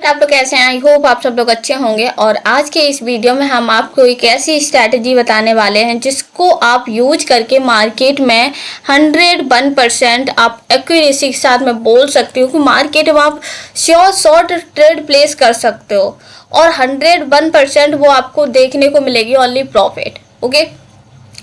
आप लोग कैसे हैं? आई होप आप सब लोग अच्छे होंगे। और आज के इस वीडियो में हम आपको एक ऐसी स्ट्रैटेजी बताने वाले हैं जिसको आप यूज करके मार्केट में 101% आप एक्यूरेसी के साथ में बोल सकते हो कि मार्केट में आप श्योर शॉर्ट ट्रेड प्लेस कर सकते हो और 101% वो आपको देखने को मिलेगी ओनली प्रॉफिट। ओके,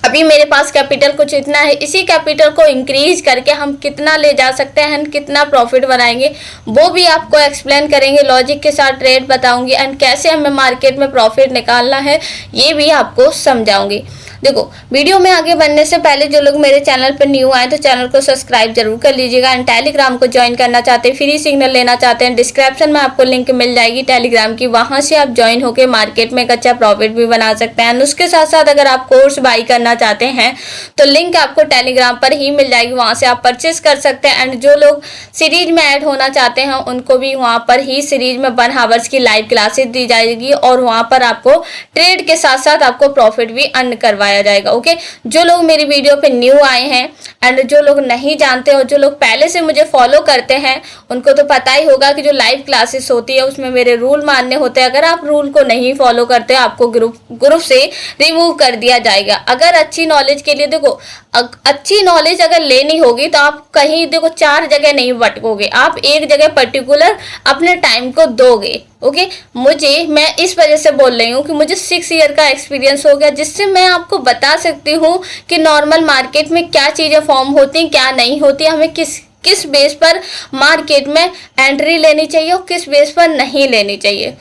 अभी मेरे पास कैपिटल कुछ इतना है, इसी कैपिटल को इंक्रीज करके हम कितना ले जा सकते हैं, कितना प्रॉफिट बनाएंगे वो भी आपको एक्सप्लेन करेंगे, लॉजिक के साथ ट्रेड बताऊंगी एंड कैसे हमें मार्केट में प्रॉफिट निकालना है ये भी आपको समझाऊंगी। देखो, वीडियो में आगे बढ़ने से पहले जो लोग मेरे चैनल पर न्यू आए तो चैनल को सब्सक्राइब जरूर कर लीजिएगा एंड टेलीग्राम को ज्वाइन करना चाहते हैं, फ्री सिग्नल लेना चाहते हैं, डिस्क्रिप्शन में आपको लिंक मिल जाएगी टेलीग्राम की, वहां से आप ज्वाइन होकर मार्केट में एक अच्छा प्रॉफिट भी बना सकते हैं। उसके साथ साथ अगर आप कोर्स बाई करना चाहते हैं तो लिंक आपको टेलीग्राम पर ही मिल जाएगी, वहां से आप परचेस कर सकते हैं। एंड जो लोग सीरीज में ऐड होना चाहते हैं उनको भी वहां पर ही सीरीज में 1 आवर्स की लाइव क्लासेस दी जाएगी और वहां पर आपको ट्रेड के साथ साथ आपको प्रॉफिट भी अर्न करवाया जाएगा। ओके, जो लोग मेरी वीडियो पे न्यू आए हैं एंड जो लोग नहीं जानते और जो लोग पहले से मुझे फॉलो करते हैं उनको तो पता ही होगा कि जो लाइव क्लासेस होती है उसमें मेरे रूल मानने होते हैं। अगर आप रूल को नहीं फॉलो करते आपको ग्रुप से रिमूव कर दिया जाएगा। अगर अच्छी नॉलेज के लिए, देखो अच्छी नॉलेज अगर लेनी होगी तो आप कहीं, देखो 4 जगह नहीं भटकोगे, आप एक जगह पर्टिकुलर अपने टाइम को दोगे। ओके, मैं इस वजह से बोल रही हूँ कि मुझे 6 ईयर का एक्सपीरियंस हो गया, जिससे मैं आपको बता सकती हूँ कि नॉर्मल मार्केट में क्या चीजें फॉर्म होती हैं, क्या नहीं होती, हमें किस बेस पर मार्केट में एंट्री लेनी चाहिए और किस बेस पर नहीं लेनी चाहिए।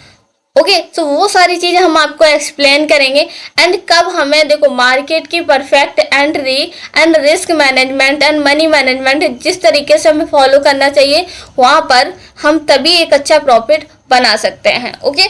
ओके, तो वो सारी चीजें हम आपको एक्सप्लेन करेंगे एंड कब हमें, देखो मार्केट की perfect entry and risk management and money management जिस तरीके से हमें फॉलो करना चाहिए वहां पर हम तभी एक अच्छा प्रॉफिट बना सकते हैं। ओके,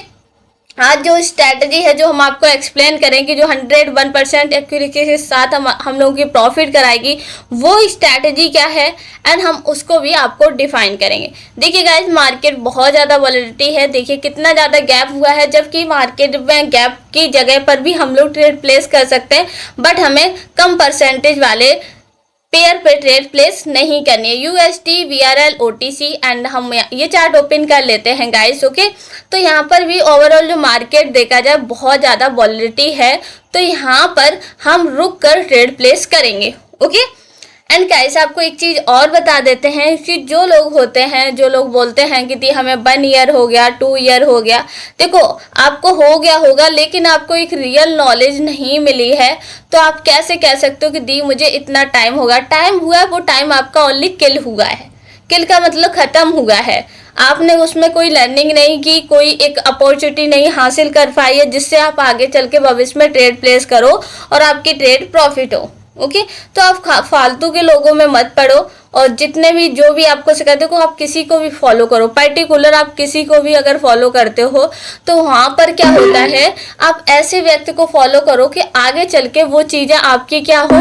आज जो स्ट्रैटेजी है जो हम आपको एक्सप्लेन करेंगे, जो 101% एक्यूरेसी के साथ हम लोगों की प्रॉफिट कराएगी, वो स्ट्रैटेजी क्या है एंड हम उसको भी आपको डिफाइन करेंगे। देखिए गाइस, मार्केट बहुत ज़्यादा वॉलेटिलिटी है, देखिए कितना ज़्यादा गैप हुआ है, जबकि मार्केट में गैप की जगह पर भी हम लोग ट्रेड प्लेस कर सकते हैं, बट हमें कम परसेंटेज वाले पेयर पे ट्रेड प्लेस नहीं करनी है। USD, VRL, OTC एंड हम ये चार्ट ओपन कर लेते हैं गाइस। ओके, तो यहाँ पर भी ओवरऑल जो मार्केट देखा जाए बहुत ज़्यादा वॉलेटिलिटी है, तो यहाँ पर हम रुक कर ट्रेड प्लेस करेंगे। ओके, एंड गाइस आपको एक चीज़ और बता देते हैं कि जो लोग होते हैं, जो लोग बोलते हैं कि दी हमें 1 ईयर हो गया, 2 ईयर हो गया, देखो आपको हो गया होगा लेकिन आपको एक रियल नॉलेज नहीं मिली है, तो आप कैसे कह सकते हो कि दी मुझे इतना टाइम होगा। टाइम हुआ है, वो टाइम आपका ओनली किल हुआ है। किल का मतलब खत्म हुआ है, आपने उसमें कोई लर्निंग नहीं की, कोई एक अपॉर्चुनिटी नहीं हासिल कर पाई है जिससे आप आगे चल के भविष्य में ट्रेड प्लेस करो और आपकी ट्रेड प्रॉफिट हो। ओके, तो आप फालतू के लोगों में मत पड़ो और जितने भी जो भी आपको सिखाते हो आप किसी को भी फॉलो करो, पर्टिकुलर आप किसी को भी अगर फॉलो करते हो तो वहां पर क्या होता है, आप ऐसे व्यक्ति को फॉलो करो कि आगे चल के वो चीजें आपकी क्या हो।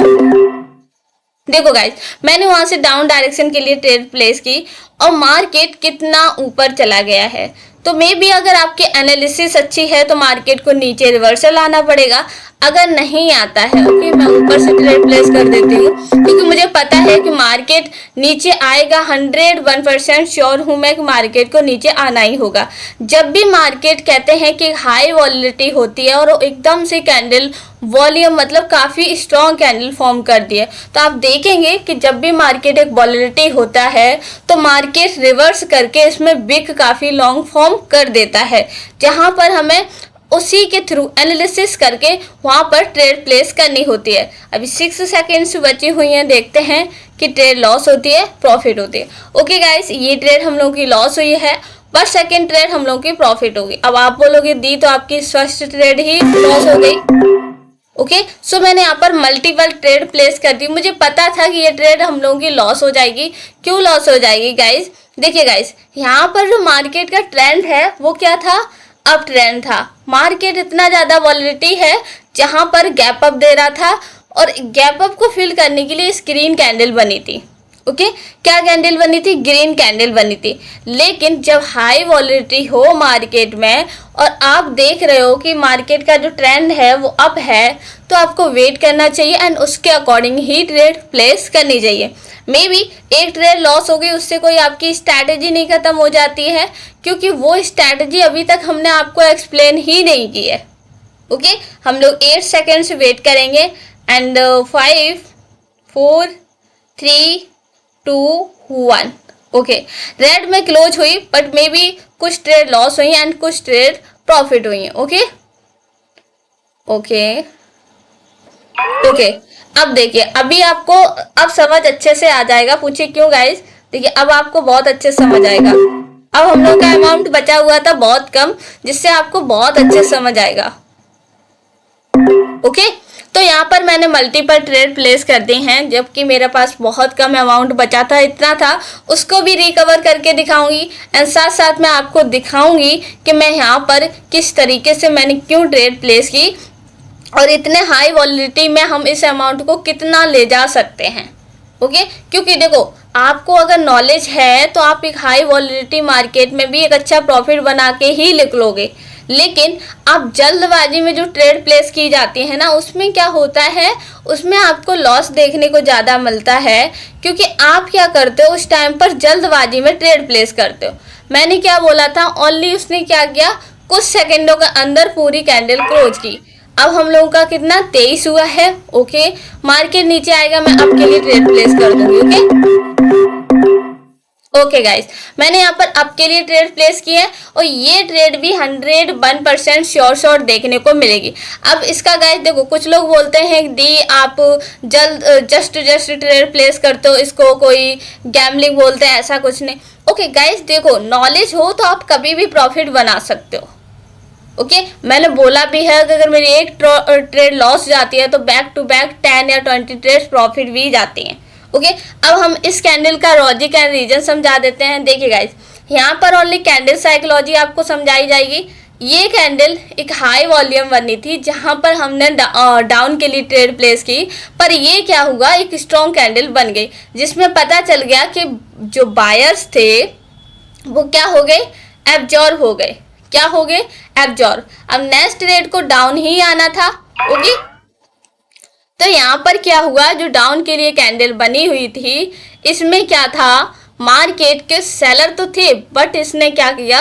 देखो गाइस, मैंने वहां से डाउन डायरेक्शन के लिए ट्रेड प्लेस की और मार्केट कितना ऊपर चला गया है, तो मे बी अगर आपकी एनालिसिस अच्छी है तो मार्केट को नीचे रिवर्सल आना पड़ेगा। अगर नहीं आता है, ओके, मैं ऊपर से ट्रेड प्लेस कर देती हूँ क्योंकि मुझे पता है कि मार्केट नीचे आएगा। 101% श्योर हूँ मैं कि मार्केट को नीचे आना ही होगा। जब भी मार्केट कहते हैं कि हाई वॉलेटिलिटी होती है और एकदम से कैंडल वॉल्यूम मतलब काफ़ी स्ट्रॉन्ग कैंडल फॉर्म कर दिए, तो आप देखेंगे कि जब भी मार्केट एक वॉलेटिलिटी होता है तो मार्केट रिवर्स करके इसमें विक काफ़ी लॉन्ग फॉर्म कर देता है, जहाँ पर हमें उसी के थ्रू एनालिसिस करके वहाँ पर ट्रेड प्लेस करनी होती है। अभी 6 सेकेंड्स बची हुई हैं, देखते हैं कि ट्रेड लॉस होती है प्रॉफिट होती है। ओके गाइस, ये ट्रेड हम लोगों की लॉस हुई है, पर सेकेंड ट्रेड हम लोगों की प्रॉफिट होगी। अब आप बोलोगे दी तो आपकी फर्स्ट ट्रेड ही लॉस हो गई। ओके, सो मैंने यहाँ पर मल्टीपल ट्रेड प्लेस कर दी, मुझे पता था कि ये ट्रेड हम लोगों की लॉस हो जाएगी। क्यों लॉस हो जाएगी गाइस? देखिए गाइस, यहाँ पर जो मार्केट का ट्रेंड है वो क्या था, अप ट्रेंड था। मार्केट इतना ज्यादा वॉलेटिलिटी है जहां पर गैप अप दे रहा था और गैप अप को फिल करने के लिए स्क्रीन कैंडल बनी थी। ओके क्या कैंडल बनी थी? ग्रीन कैंडल बनी थी। लेकिन जब हाई वॉलेटिलिटी हो मार्केट में और आप देख रहे हो कि मार्केट का जो ट्रेंड है वो अप है, तो आपको वेट करना चाहिए एंड उसके अकॉर्डिंग ही ट्रेड प्लेस करनी चाहिए। मे बी एक ट्रेड लॉस हो गई, उससे कोई आपकी स्ट्रैटेजी नहीं खत्म हो जाती है, क्योंकि वो स्ट्रैटेजी अभी तक हमने आपको एक्सप्लेन ही नहीं की है। ओके हम लोग 8 सेकेंड से वेट करेंगे एंड 5 4 3 2 1। ओके रेड में क्लोज हुई, बट मे बी कुछ ट्रेड लॉस हुई एंड कुछ ट्रेड प्रॉफिट हुई है। ओके ओके ओके अब देखिए, अभी आपको अब समझ अच्छे से आ जाएगा। पूछिए क्यों गाइस? देखिए अब आपको बहुत अच्छे से समझ आएगा। अब हम लोग का अमाउंट बचा हुआ था बहुत कम, जिससे आपको बहुत अच्छे से समझ आएगा। ओके तो यहाँ पर मैंने मल्टीपल ट्रेड प्लेस कर दी हैं, जबकि मेरे पास बहुत कम अमाउंट बचा था, इतना था, उसको भी रिकवर करके दिखाऊंगी एंड साथ साथ मैं आपको दिखाऊंगी कि मैं यहाँ पर किस तरीके से मैंने क्यों ट्रेड प्लेस की और इतने हाई वॉलिडिटी में हम इस अमाउंट को कितना ले जा सकते हैं। ओके क्योंकि देखो आपको अगर नॉलेज है तो आप एक हाई वॉलिडिटी मार्केट में भी एक अच्छा प्रॉफिट बना के ही निकलोगे। लेकिन आप जल्दबाजी में जो ट्रेड प्लेस की जाती है ना, उसमें क्या होता है, उसमें आपको लॉस देखने को ज़्यादा मिलता है, क्योंकि आप क्या करते हो उस टाइम पर जल्दबाजी में ट्रेड प्लेस करते हो। मैंने क्या बोला था, ओनली उसने क्या किया, कुछ सेकंडों के अंदर पूरी कैंडल क्लोज की। अब हम लोगों का कितना 23 हुआ है। ओके मार्केट नीचे आएगा, मैं आपके लिए ट्रेड प्लेस कर दूंगी। ओके गाइस मैंने यहाँ पर आपके लिए ट्रेड प्लेस की है और ये ट्रेड भी 101% श्योर देखने को मिलेगी। अब इसका गाइस देखो, कुछ लोग बोलते हैं दी आप जस्ट ट्रेड प्लेस करते हो, इसको कोई गैम्बलिंग बोलते हैं, ऐसा कुछ नहीं। ओके गाइस देखो, नॉलेज हो तो आप कभी भी प्रॉफिट बना सकते हो। ओके मैंने बोला भी है कि अगर मेरी एक ट्रेड लॉस जाती है तो बैक टू बैक 10 या 20 ट्रेड प्रॉफिट भी जाती हैं। ओके अब हम इस कैंडल का लॉजिक एंड रीजन समझा देते हैं। देखिए गाइस, यहाँ पर ओनली कैंडल साइकोलॉजी आपको समझाई जाएगी। ये कैंडल एक हाई वॉल्यूम बनी थी जहाँ पर हमने डाउन के लिए ट्रेड प्लेस की, पर ये क्या हुआ, एक स्ट्रॉन्ग कैंडल बन गई, जिसमें पता चल गया कि जो बायर्स थे वो क्या हो गए, एब्जॉर्ब हो गए। क्या हो गए, एब्जॉर्ब। अब नेक्स्ट ट्रेड को डाउन ही आना था। ओके तो यहाँ पर क्या हुआ, जो डाउन के लिए कैंडल बनी हुई थी, इसमें क्या था, मार्केट के सेलर तो थे, बट इसने क्या किया,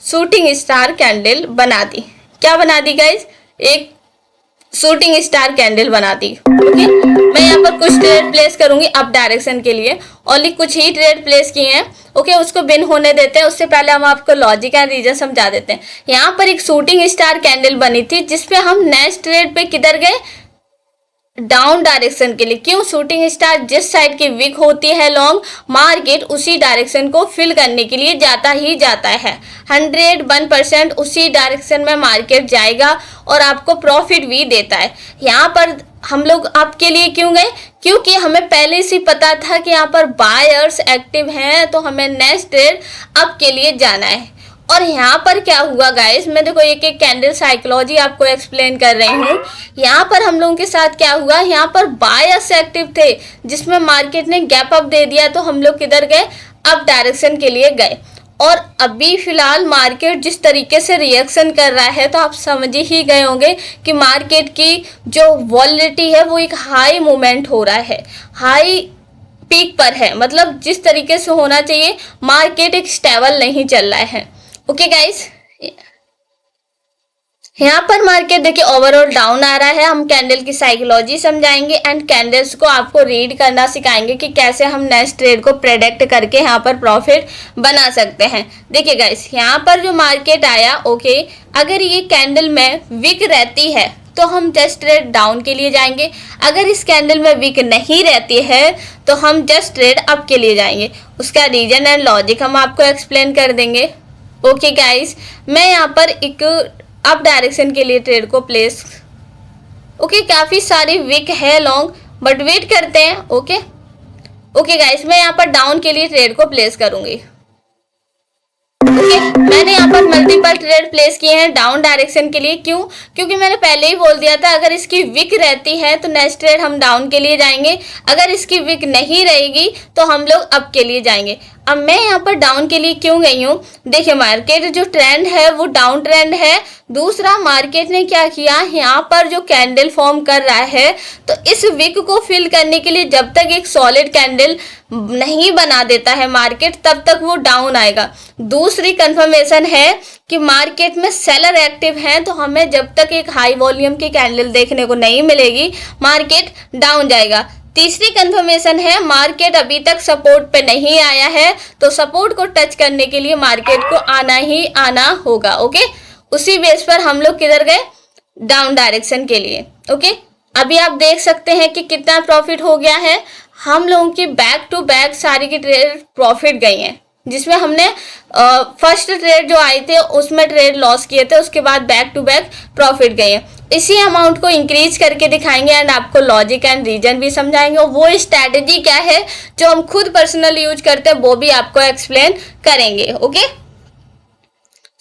शूटिंग स्टार कैंडल बना दी। क्या बना दी गाइस, एक शूटिंग स्टार कैंडल बना दी। ओके मैं यहाँ पर कुछ ट्रेड प्लेस करूंगी अप डायरेक्शन के लिए, ओनली कुछ ही ट्रेड प्लेस किए हैं। ओके उसको बिन होने देते हैं, उससे पहले हम आपको लॉजिक एंड रीजन समझा देते हैं। यहाँ पर एक शूटिंग स्टार कैंडल बनी थी, जिसपे हम नेक्स्ट ट्रेड पे किधर गए, डाउन डायरेक्शन के लिए। क्यों, शूटिंग स्टार जिस साइड की वीक होती है लॉन्ग, मार्केट उसी डायरेक्शन को फिल करने के लिए जाता ही जाता है। 101% उसी डायरेक्शन में मार्केट जाएगा और आपको प्रॉफिट भी देता है। यहाँ पर हम लोग आपके लिए क्यों गए, क्योंकि हमें पहले से पता था कि यहाँ पर बायर्स एक्टिव हैं, तो हमें नेक्स्ट ट्रेड अप के लिए जाना है। और यहाँ पर क्या हुआ गाइस, मैं देखो एक एक कैंडल साइकोलॉजी आपको एक्सप्लेन कर रही हूँ। यहाँ पर हम लोगों के साथ क्या हुआ, यहाँ पर बायर्स एक्टिव थे, जिसमें मार्केट ने गैप अप दे दिया, तो हम लोग किधर गए, अप डायरेक्शन के लिए गए। और अभी फिलहाल मार्केट जिस तरीके से रिएक्शन कर रहा है, तो आप समझ ही गए होंगे कि मार्केट की जो वॉलेटिलिटी है वो एक हाई मूवमेंट हो रहा है, हाई पीक पर है। मतलब जिस तरीके से होना चाहिए, मार्केट एक स्टेबल नहीं चल रहा है। ओके गाइस यहाँ पर मार्केट देखिए ओवरऑल डाउन आ रहा है। हम कैंडल की साइकोलॉजी समझाएंगे एंड कैंडल्स को आपको रीड करना सिखाएंगे कि कैसे हम नेक्स्ट ट्रेड को प्रेडिक्ट करके यहाँ पर प्रॉफिट बना सकते हैं। देखिए गाइस यहाँ पर जो मार्केट आया, ओके अगर ये कैंडल में वीक रहती है तो हम जस्ट ट्रेड डाउन के लिए जाएंगे। अगर इस कैंडल में वीक नहीं रहती है तो हम जस्ट ट्रेड अप के लिए जाएंगे। उसका रीजन एंड लॉजिक हम आपको एक्सप्लेन कर देंगे। ओके गाइस मैं यहाँ पर एक अप डायरेक्शन के लिए ट्रेड को प्लेस, ओके काफ़ी सारी वीक है लॉन्ग, बट वेट करते हैं। ओके गाइस मैं यहाँ पर डाउन के लिए ट्रेड को प्लेस करूँगी। ओके, मैंने यहाँ पर मल्टीपल ट्रेड प्लेस किए हैं डाउन डायरेक्शन के लिए। क्यों? क्योंकि मैंने पहले ही बोल दिया था अगर इसकी विक रहती है तो नेक्स्ट ट्रेड हम डाउन के लिए जाएंगे, अगर इसकी विक नहीं रहेगी तो हम लोग अप के लिए जाएंगे। अब मैं यहाँ पर डाउन के लिए क्यों गई हूँ? देखिए, मार्केट जो ट्रेंड है वो डाउन ट्रेंड है। दूसरा, मार्केट ने क्या किया, यहाँ पर जो कैंडल फॉर्म कर रहा है तो इस विक को फिल करने के लिए जब तक एक सॉलिड कैंडल नहीं बना देता है मार्केट तब तक वो डाउन आएगा। दूसरी कंफर्मेशन है कि मार्केट में सेलर एक्टिव हैं, तो हमें जब तक एक हाई वॉल्यूम की कैंडल देखने को नहीं मिलेगी मार्केट डाउन जाएगा। तीसरी कंफर्मेशन है मार्केट अभी तक सपोर्ट पे नहीं आया है, तो सपोर्ट को टच करने के लिए मार्केट को आना ही आना होगा। ओके, उसी बेस पर हम लोग किधर गए, डाउन डायरेक्शन के लिए। ओके, अभी आप देख सकते हैं कि कितना प्रॉफिट हो गया है। हम लोगों की बैक टू बैक सारी की ट्रेड प्रॉफिट गई हैं, जिसमें हमने फर्स्ट ट्रेड जो आए थे उसमें ट्रेड लॉस किए थे, उसके बाद बैक टू बैक प्रॉफिट गए हैं। इसी अमाउंट को इंक्रीज करके दिखाएंगे एंड आपको लॉजिक एंड रीजन भी समझाएंगे, और वो स्ट्रैटेजी क्या है जो हम खुद पर्सनली यूज करते हैं वो भी आपको एक्सप्लेन करेंगे। Okay,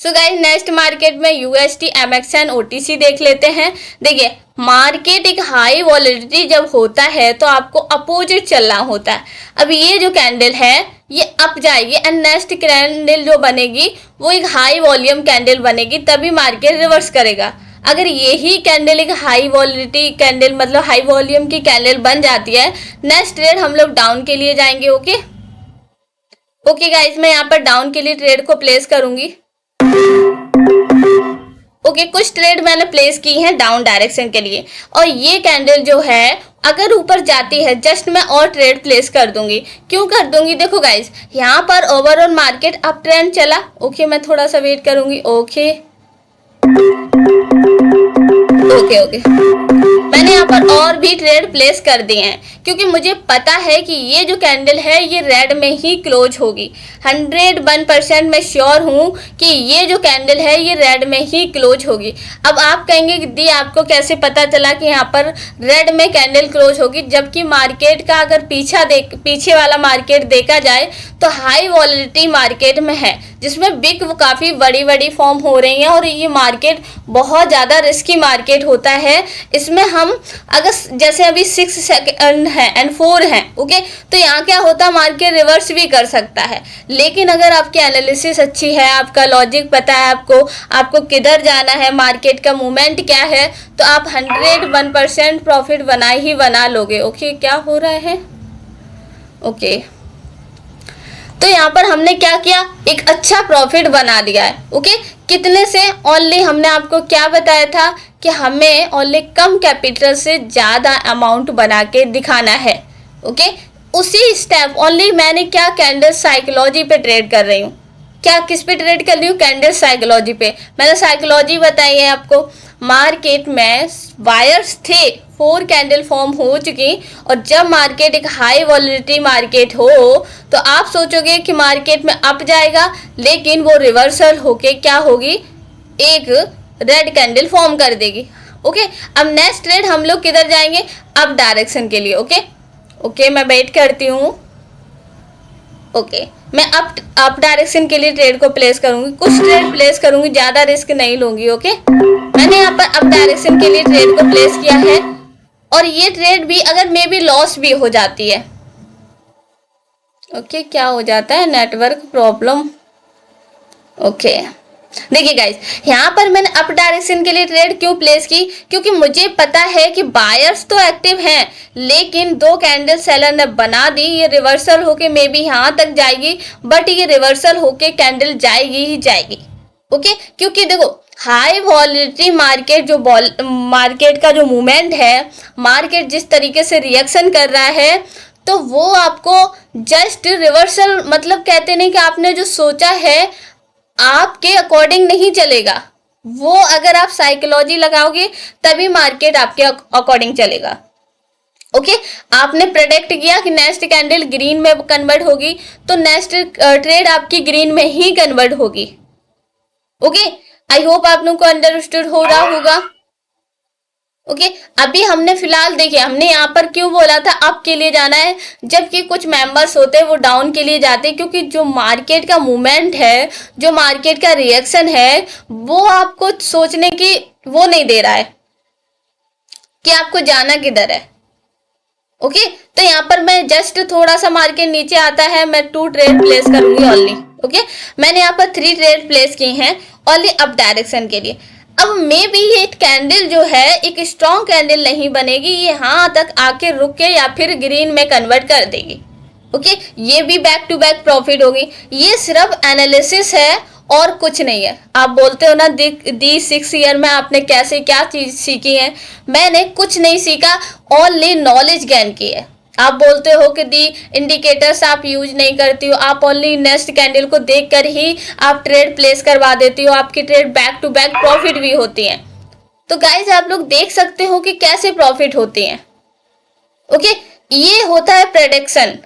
so guys, next market में यूएसटी, एमएक्सएन, ओटीसी देख लेते हैं। देखिए, मार्केट एक हाई वॉलेटिलिटी जब होता है तो आपको अपोजिट चलना होता है। अब ये जो कैंडल है ये अप जाएगी एंड नेक्स्ट कैंडल जो बनेगी वो एक हाई वॉल्यूम कैंडल बनेगी, तभी मार्केट रिवर्स करेगा। अगर यही कैंडल एक हाई वॉलेटिलिटी कैंडल मतलब हाई वॉल्यूम की कैंडल बन जाती है, नेक्स्ट ट्रेड हम लोग डाउन के लिए जाएंगे। ओके ओके गाइस, मैं यहाँ पर डाउन के लिए ट्रेड को प्लेस करूंगी। ओके, कुछ ट्रेड मैंने प्लेस की है डाउन डायरेक्शन के लिए, और ये कैंडल जो है अगर ऊपर जाती है जस्ट मैं और ट्रेड प्लेस कर दूंगी। क्यों कर दूंगी? देखो गाइस, यहाँ पर ओवरऑल मार्केट अप ट्रेंड चला। ओके, मैं थोड़ा सा वेट करूंगी। ओके ओके ओके, मैंने यहाँ पर और भी ट्रेड प्लेस कर दिए हैं क्योंकि मुझे पता है कि ये जो कैंडल है ये रेड में ही क्लोज होगी। 101% मैं श्योर हूँ कि ये जो कैंडल है ये रेड में ही क्लोज होगी। अब आप कहेंगे कि दी आपको कैसे पता चला कि यहाँ पर रेड में कैंडल क्लोज होगी, जबकि मार्केट का अगर पीछे वाला मार्केट देखा जाए तो हाई वॉलेटिलिटी मार्केट में है, जिसमें बिग काफ़ी बड़ी बड़ी फॉर्म हो रही हैं, और ये मार्केट बहुत ज़्यादा रिस्की मार्केट होता है। इसमें हम अगर जैसे अभी 6 सेकंड है एंड 4 है, ओके, तो यहाँ क्या होता है, मार्केट रिवर्स भी कर सकता है। लेकिन अगर आपकी एनालिसिस अच्छी है, आपका लॉजिक पता है, आपको किधर जाना है, मार्केट का मूवमेंट क्या है, तो आप 101% प्रॉफिट बना लोगे। ओके, क्या हो रहा है? ओके, तो यहाँ पर हमने क्या किया, एक अच्छा प्रॉफिट बना लिया है। ओके, कितने से? ओनली हमने आपको क्या बताया था कि हमें ओनली कम कैपिटल से ज़्यादा अमाउंट बना के दिखाना है। ओके, उसी स्टेप ओनली मैंने क्या, कैंडल साइकोलॉजी पे ट्रेड कर रही हूँ। क्या किस पे ट्रेड कर रही हूँ? कैंडल साइकोलॉजी पे। मैंने साइकोलॉजी बताई है आपको। मार्केट में वायर्स थे, 4 कैंडल फॉर्म हो चुकी, और जब मार्केट एक हाई वॉलेटिलिटी मार्केट हो तो आप सोचोगे कि मार्केट में अप जाएगा, लेकिन वो रिवर्सल होके क्या होगी, एक रेड कैंडल फॉर्म कर देगी। ओके, अब नेक्स्ट ट्रेड हम लोग किधर जाएंगे, अप डायरेक्शन के लिए। ओके ओके, मैं वेट करती हूँ। ओके, मैं अप डायरेक्शन के लिए ट्रेड को प्लेस करूंगी, कुछ ट्रेड प्लेस करूंगी, ज़्यादा रिस्क नहीं लूंगी। ओके, मैंने यहाँ पर अप डायरेक्शन के लिए ट्रेड को प्लेस किया है, और ये ट्रेड भी अगर मे बी लॉस भी हो जाती है। ओके, क्या हो जाता है, नेटवर्क प्रॉब्लम। ओके, देखिए गाइस, यहाँ पर मैंने अप डायरेक्शन के लिए ट्रेड क्यों प्लेस की, क्योंकि मुझे पता है कि बायर्स तो एक्टिव हैं, लेकिन 2 कैंडल सेलर ने बना दी, ये रिवर्सल होके मे बी यहाँ तक जाएगी, बट ये रिवर्सल होके कैंडल जाएगी ही जाएगी। ओके, क्योंकि देखो हाई वॉलेटिलिटी मार्केट जो मार्केट का जो मूवमेंट है, मार्केट जिस तरीके से रिएक्शन कर रहा है, तो वो आपको जस्ट रिवर्सल मतलब कहते नहीं कि आपने जो सोचा है आपके अकॉर्डिंग नहीं चलेगा। वो अगर आप साइकोलॉजी लगाओगे तभी मार्केट आपके अकॉर्डिंग चलेगा। ओके, आपने प्रेडिक्ट किया कि नेक्स्ट कैंडल ग्रीन में कन्वर्ट होगी, तो नेक्स्ट ट्रेड आपकी ग्रीन में ही कन्वर्ट होगी। ओके, आई होप आप लोगों को अंडरस्टूड हो रहा होगा। ओके अभी हमने फिलहाल देखिए, हमने यहाँ पर क्यों बोला था अप के लिए जाना है, जबकि कुछ मेंबर्स होते हैं वो डाउन के लिए जाते हैं, क्योंकि जो मार्केट का मूवमेंट है, जो मार्केट का रिएक्शन है, वो आपको सोचने की वो नहीं दे रहा है कि आपको जाना किधर है। ओके तो यहाँ पर मैं जस्ट थोड़ा सा मार्केट नीचे आता है, मैं 2 ट्रेड प्लेस करूंगी ओनली। ओके मैंने यहाँ पर 3 ट्रेड प्लेस किए हैं ओनली अप डायरेक्शन के लिए। अब मे बी ये कैंडल जो है एक स्ट्रॉन्ग कैंडल नहीं बनेगी, ये यहाँ तक आके रुक के या फिर ग्रीन में कन्वर्ट कर देगी। ओके ये भी बैक टू बैक प्रॉफिट होगी। ये सिर्फ एनालिसिस है और कुछ नहीं है। आप बोलते हो ना दी 6 ईयर में आपने कैसे क्या चीज सीखी है, मैंने कुछ नहीं सीखा, ओनली नॉलेज गेन की है। आप बोलते हो कि दी इंडिकेटर्स आप यूज नहीं करती हो, आप ओनली नेक्स्ट कैंडल को देखकर ही आप ट्रेड प्लेस करवा देती हो, आपकी trade back to back profit भी होती है। तो गाइज आप लोग देख सकते हो कि कैसे प्रॉफिट होती है। ओके ये होता है प्रेडिक्शन।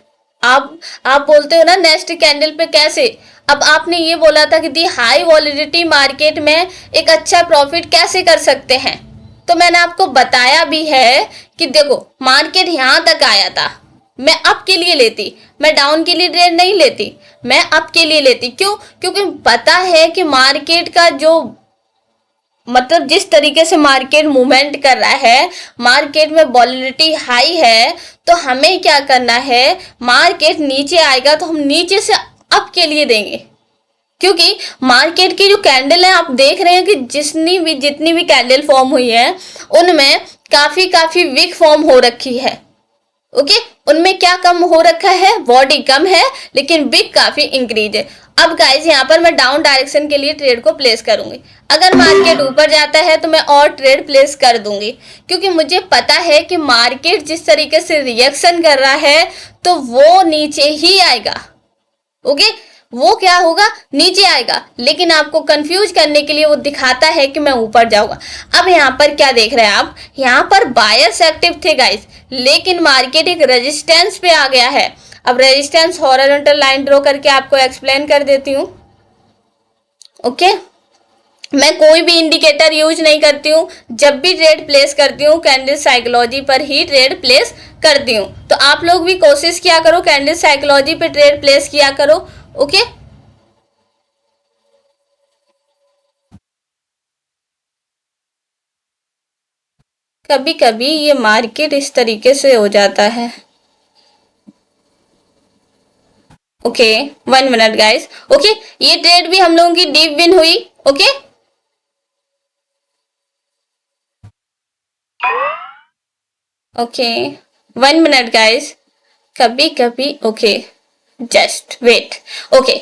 आप बोलते हो ना नेक्स्ट कैंडल पे कैसे, अब आपने ये बोला था कि दी हाई वॉलिडिटी मार्केट में एक अच्छा प्रॉफिट कैसे कर सकते हैं, तो मैंने आपको बताया भी है कि देखो मार्केट यहाँ तक आया था, मैं अप के लिए लेती, मैं डाउन के लिए ट्रेड नहीं लेती, मैं अप के लिए लेती। क्यों? क्योंकि पता है कि मार्केट का जो मतलब जिस तरीके से मार्केट मूवमेंट कर रहा है, मार्केट में वॉलिडिटी हाई है, तो हमें क्या करना है, मार्केट नीचे आएगा तो हम नीचे से अप के लिए देंगे। क्योंकि मार्केट की जो कैंडल है आप देख रहे हैं कि जितनी भी कैंडल फॉर्म हुई है उनमें काफी वीक फॉर्म हो रखी है। ओके उनमें क्या कम हो रखा है, बॉडी कम है लेकिन विक काफी इंक्रीज है। अब गाइस यहाँ पर मैं डाउन डायरेक्शन के लिए ट्रेड को प्लेस करूंगी। अगर मार्केट ऊपर जाता है तो मैं और ट्रेड प्लेस कर दूंगी, क्योंकि मुझे पता है कि मार्केट जिस तरीके से रिएक्शन कर रहा है तो वो नीचे ही आएगा। ओके वो क्या होगा, नीचे आएगा, लेकिन आपको कंफ्यूज करने के लिए वो दिखाता है कि मैं ऊपर जाऊंगा। अब यहाँ पर क्या देख रहे हैं आप, यहाँ पर बायर्स एक्टिव थे गाइस, लेकिन मार्केट एक रेजिस्टेंस पे आ गया है। अब रेजिस्टेंस हॉरिजॉन्टल लाइन ड्रॉ करके आपको एक्सप्लेन कर देती हूँ। ओके मैं कोई भी इंडिकेटर यूज नहीं करती हूँ, जब भी ट्रेड प्लेस करती हूँ कैंडल साइकोलॉजी पर ही ट्रेड प्लेस करती हूँ। तो आप लोग भी कोशिश किया करो, कैंडल साइकोलॉजी पे ट्रेड प्लेस किया करो। ओके कभी कभी ये मार्केट इस तरीके से हो जाता है। Okay 1 minute guys. ओके ये ट्रेड भी हम लोगों की डीप विन हुई। ओके ओके 1 मिनट गाइस, कभी कभी ओके जस्ट वेट। ओके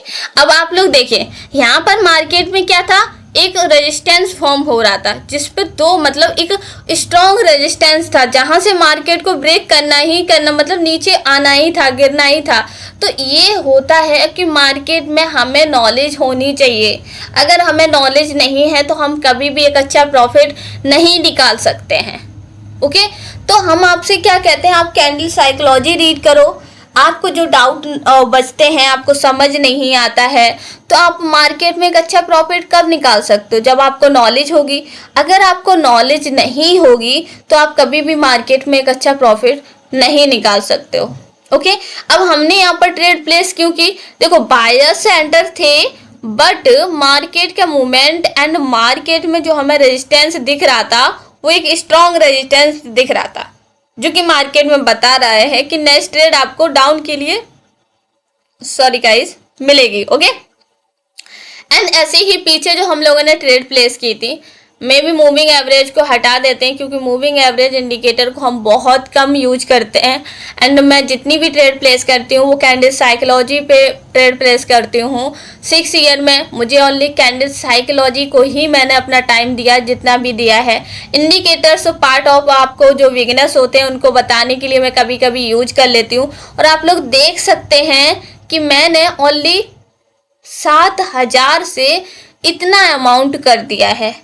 अब आप लोग देखिए यहाँ पर मार्केट में क्या था, एक रेजिस्टेंस फॉर्म हो रहा था जिसपे दो मतलब एक स्ट्रॉन्ग रेजिस्टेंस था, जहां से मार्केट को ब्रेक करना ही करना, मतलब नीचे आना ही था, गिरना ही था। तो ये होता है कि मार्केट में हमें नॉलेज होनी चाहिए। अगर हमें नॉलेज नहीं है तो हम कभी भी एक अच्छा प्रॉफिट नहीं निकाल सकते हैं। ओके तो हम आपसे क्या कहते हैं, आप कैंडल साइकोलॉजी रीड करो। आपको जो डाउट बचते हैं, आपको समझ नहीं आता है, तो आप मार्केट में एक अच्छा प्रॉफिट कब निकाल सकते हो, जब आपको नॉलेज होगी। अगर आपको नॉलेज नहीं होगी तो आप कभी भी मार्केट में एक अच्छा प्रॉफिट नहीं निकाल सकते हो। ओके अब हमने यहाँ पर ट्रेड प्लेस क्यों की, देखो बायर्स एंटर थे, बट मार्केट का मूवमेंट एंड मार्केट में जो हमें रेजिस्टेंस दिख रहा था वो एक स्ट्रॉन्ग रेजिस्टेंस दिख रहा था, जो कि मार्केट में बता रहा है कि नेक्स्ट ट्रेड आपको डाउन के लिए सॉरी गाइस मिलेगी। ओके एंड ऐसे ही पीछे जो हम लोगों ने ट्रेड प्लेस की थी, मे भी मूविंग एवरेज को हटा देते हैं, क्योंकि मूविंग एवरेज इंडिकेटर को हम बहुत कम यूज करते हैं। एंड मैं जितनी भी ट्रेड प्लेस करती हूँ वो कैंडल साइकोलॉजी पे ट्रेड प्लेस करती हूँ। 6 ईयर में मुझे ओनली कैंडल साइकोलॉजी को ही मैंने अपना टाइम दिया, जितना भी दिया है। इंडिकेटर्स पार्ट ऑफ आपको जो वीकनेस होते हैं उनको बताने के लिए मैं कभी कभी यूज कर लेती हूँ। और आप लोग देख सकते हैं कि मैंने ओनली 7,000 से इतना अमाउंट कर दिया है।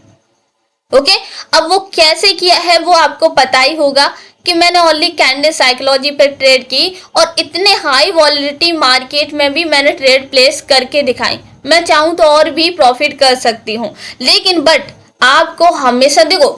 ओके अब वो कैसे किया है वो आपको पता ही होगा कि मैंने ओनली कैंडल साइकोलॉजी पे ट्रेड की, और इतने हाई वॉलिडिटी मार्केट में भी मैंने ट्रेड प्लेस करके दिखाई। मैं चाहूँ तो और भी प्रॉफिट कर सकती हूँ, लेकिन बट आपको हमेशा देखो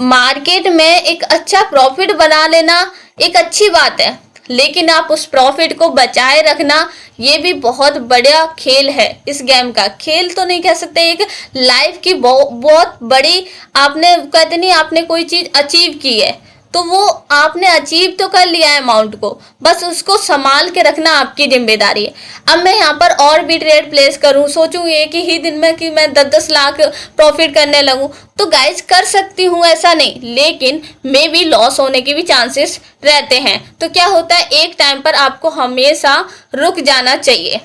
मार्केट में एक अच्छा प्रॉफिट बना लेना एक अच्छी बात है, लेकिन आप उस प्रॉफिट को बचाए रखना ये भी बहुत बड़ा खेल है। इस गेम का खेल तो नहीं कह सकते, एक लाइफ की बहुत बड़ी, आपने कहते नहीं आपने कोई चीज अचीव की है तो वो आपने अचीव तो कर लिया है अमाउंट को, बस उसको संभाल के रखना आपकी जिम्मेदारी है। अब मैं यहाँ पर और भी ट्रेड प्लेस करूँ, सोचूं एक ही दिन में कि मैं 10-10 लाख प्रॉफिट करने लगूं, तो गाइस कर सकती हूँ, ऐसा नहीं, लेकिन मे भी लॉस होने के भी चांसेस रहते हैं। तो क्या होता है, एक टाइम पर आपको हमेशा रुक जाना चाहिए।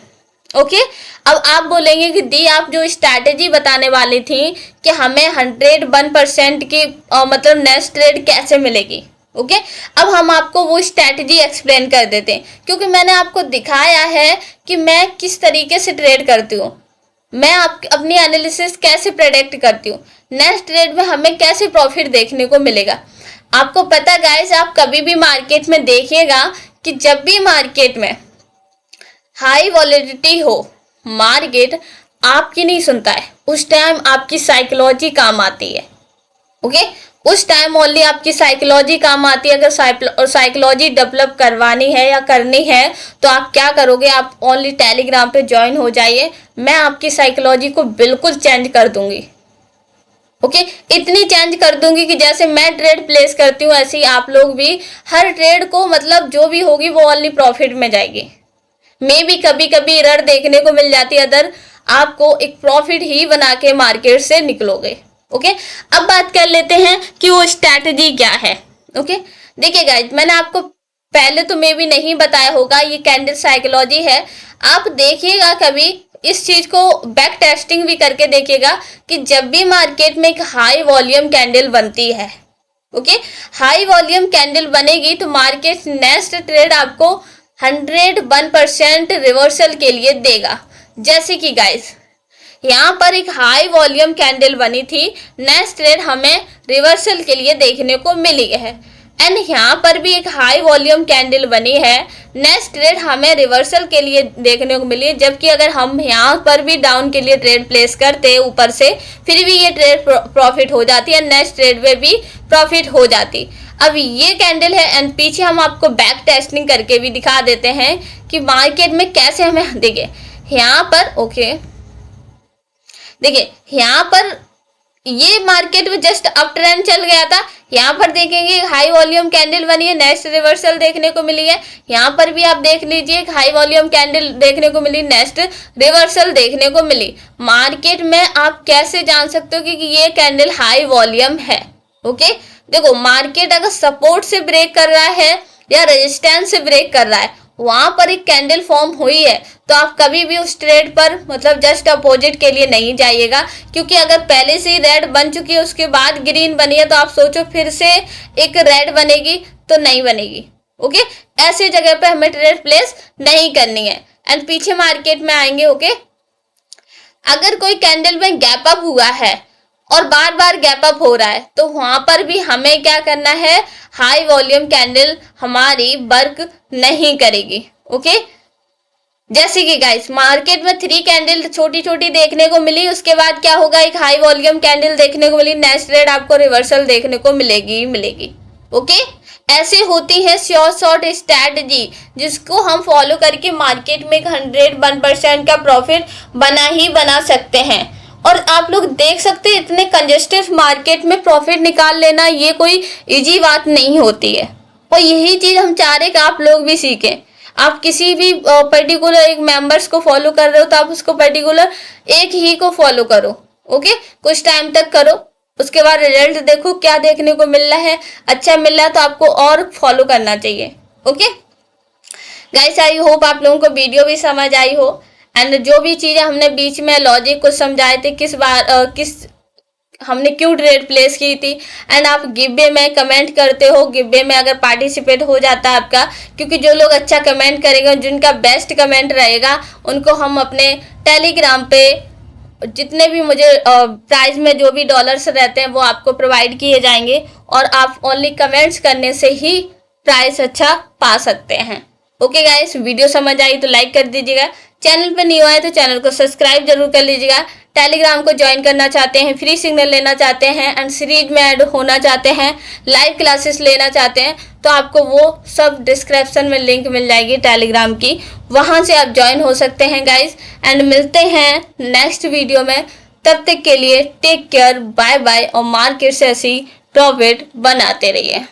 ओके अब आप बोलेंगे कि दी आप जो स्ट्रैटेजी बताने वाली थी कि हमें 101% की मतलब नेक्स्ट ट्रेड कैसे मिलेगी। ओके अब हम आपको वो स्ट्रैटेजी एक्सप्लेन कर देते हैं, क्योंकि मैंने आपको दिखाया है कि मैं किस तरीके से ट्रेड करती हूँ, मैं अपनी एनालिसिस कैसे प्रेडिक्ट करती हूँ, नेक्स्ट ट्रेड में हमें कैसे प्रॉफिट देखने को मिलेगा। आपको पता गाइस, आप कभी भी मार्केट में देखिएगा कि जब भी मार्केट में हाई वॉलेटिलिटी हो, मार्केट आपकी नहीं सुनता है, उस टाइम आपकी साइकोलॉजी काम आती है। ओके उस टाइम ओनली आपकी साइकोलॉजी काम आती है। अगर साइकोलॉजी डेवलप करवानी है या करनी है तो आप क्या करोगे, आप ओनली टेलीग्राम पे ज्वाइन हो जाइए, मैं आपकी साइकोलॉजी को बिल्कुल चेंज कर दूंगी। ओके इतनी चेंज कर दूंगी कि जैसे मैं ट्रेड प्लेस करती हूँ ऐसे ही आप लोग भी हर ट्रेड को मतलब जो भी होगी वो ओनली प्रॉफिट में जाएगी। मे भी कभी कभी एरर देखने को मिल जाती है, अदर आपको एक प्रॉफिट ही बना के मार्केट से निकलोगे। ओके अब बात कर लेते हैं कि वो स्ट्रैटेजी क्या है। ओके देखिए गाइस, मैंने आपको पहले तो मे भी नहीं बताया होगा, ये कैंडल साइकोलॉजी है। आप देखिएगा कभी इस चीज को बैक टेस्टिंग भी करके देखिएगा कि जब भी मार्केट में एक हाई वॉल्यूम कैंडल बनती है, ओके हाई वॉल्यूम कैंडल बनेगी तो मार्केट नेक्स्ट ट्रेड आपको 101% रिवर्सल के लिए देगा। जैसे कि गाइस यहाँ पर एक हाई वॉल्यूम कैंडल बनी थी, नेक्स्ट ट्रेड हमें रिवर्सल के लिए देखने को मिली है, एंड यहाँ पर भी एक हाई वॉल्यूम कैंडल बनी है, नेक्स्ट ट्रेड हमें रिवर्सल के लिए देखने को मिली है। जबकि अगर हम यहाँ पर भी डाउन के लिए ट्रेड प्लेस करते ऊपर से, फिर भी ये ट्रेड प्रॉफिट हो जाती है, नेक्स्ट ट्रेड में भी प्रॉफिट हो जाती। अब ये कैंडल है एंड पीछे हम आपको बैक टेस्टिंग करके भी दिखा देते हैं कि मार्केट में कैसे हमें देखिए यहाँ पर। ओके देखिए यहाँ पर ये मार्केट में जस्ट अप ट्रेंड चल गया था, यहाँ पर देखेंगे हाई वॉल्यूम कैंडल बनी है, नेक्स्ट रिवर्सल देखने को मिली है। यहाँ पर भी आप देख लीजिए हाई वॉल्यूम कैंडल देखने को मिली, नेक्स्ट रिवर्सल देखने को मिली। मार्केट में आप कैसे जान सकते हो कि ये कैंडल हाई वॉल्यूम है। ओके देखो मार्केट अगर सपोर्ट से ब्रेक कर रहा है या रेजिस्टेंस से ब्रेक कर रहा है, वहां पर एक कैंडल फॉर्म हुई है, तो आप कभी भी उस ट्रेड पर मतलब जस्ट अपोजिट के लिए नहीं जाइएगा, क्योंकि अगर पहले से ही रेड बन चुकी है उसके बाद ग्रीन बनी है तो आप सोचो फिर से एक रेड बनेगी तो नहीं बनेगी। ओके ऐसी जगह पे हमें ट्रेड प्लेस नहीं करनी है। एंड पीछे मार्केट में आएंगे। ओके अगर कोई कैंडल में गैप अप हुआ है और बार बार गैप अप हो रहा है तो वहां पर भी हमें क्या करना है, हाई वॉल्यूम कैंडल हमारी वर्क नहीं करेगी। ओके जैसे कि गाइस मार्केट में 3 कैंडल छोटी छोटी देखने को मिली, उसके बाद क्या होगा, एक हाई वॉल्यूम कैंडल देखने को मिली, नेक्स्ट ट्रेड आपको रिवर्सल देखने को मिलेगी। ओके ऐसे होती है शॉर्ट स्ट्रैटेजी जिसको हम फॉलो करके मार्केट में 101% का प्रॉफिट बना सकते हैं। और आप लोग देख सकते हैं इतने कंजेस्टेड मार्केट में प्रॉफिट निकाल लेना ये कोई इजी बात नहीं होती है, और यही चीज हम चाह रहे कि आप लोग भी सीखें। आप किसी भी पर्टिकुलर एक मेंबर्स को फॉलो कर रहे हो तो आप उसको पर्टिकुलर एक ही को फॉलो करो। ओके कुछ टाइम तक करो, उसके बाद रिजल्ट देखो क्या देखने को मिल रहा है, अच्छा मिल रहा है तो आपको और फॉलो करना चाहिए। ओके गाइस आई होप आप लोगों को वीडियो भी समझ आई हो, एंड जो भी चीजें हमने बीच में लॉजिक को समझाए थे किस हमने क्यों ट्रेड प्लेस की थी, एंड आप गिव में कमेंट करते हो, गिव में अगर पार्टिसिपेट हो जाता है आपका, क्योंकि जो लोग अच्छा कमेंट करेंगे, जिनका बेस्ट कमेंट रहेगा उनको हम अपने टेलीग्राम पे जितने भी मुझे प्राइस में जो भी डॉलर्स रहते हैं वो आपको प्रोवाइड किए जाएंगे, और आप ओनली कमेंट्स करने से ही प्राइस अच्छा पा सकते हैं। ओके गाइस वीडियो समझ आई तो लाइक कर दीजिएगा, चैनल पर न्यू आए तो चैनल को सब्सक्राइब जरूर कर लीजिएगा। टेलीग्राम को ज्वाइन करना चाहते हैं, फ्री सिग्नल लेना चाहते हैं एंड सीरीज में ऐड होना चाहते हैं, लाइव क्लासेस लेना चाहते हैं, तो आपको वो सब डिस्क्रिप्शन में लिंक मिल जाएगी टेलीग्राम की, वहां से आप ज्वाइन हो सकते हैं गाइज। एंड मिलते हैं नेक्स्ट वीडियो में, तब तक के लिए टेक केयर, बाय बाय और मार्केट से ऐसी प्रॉफिट बनाते रहिए।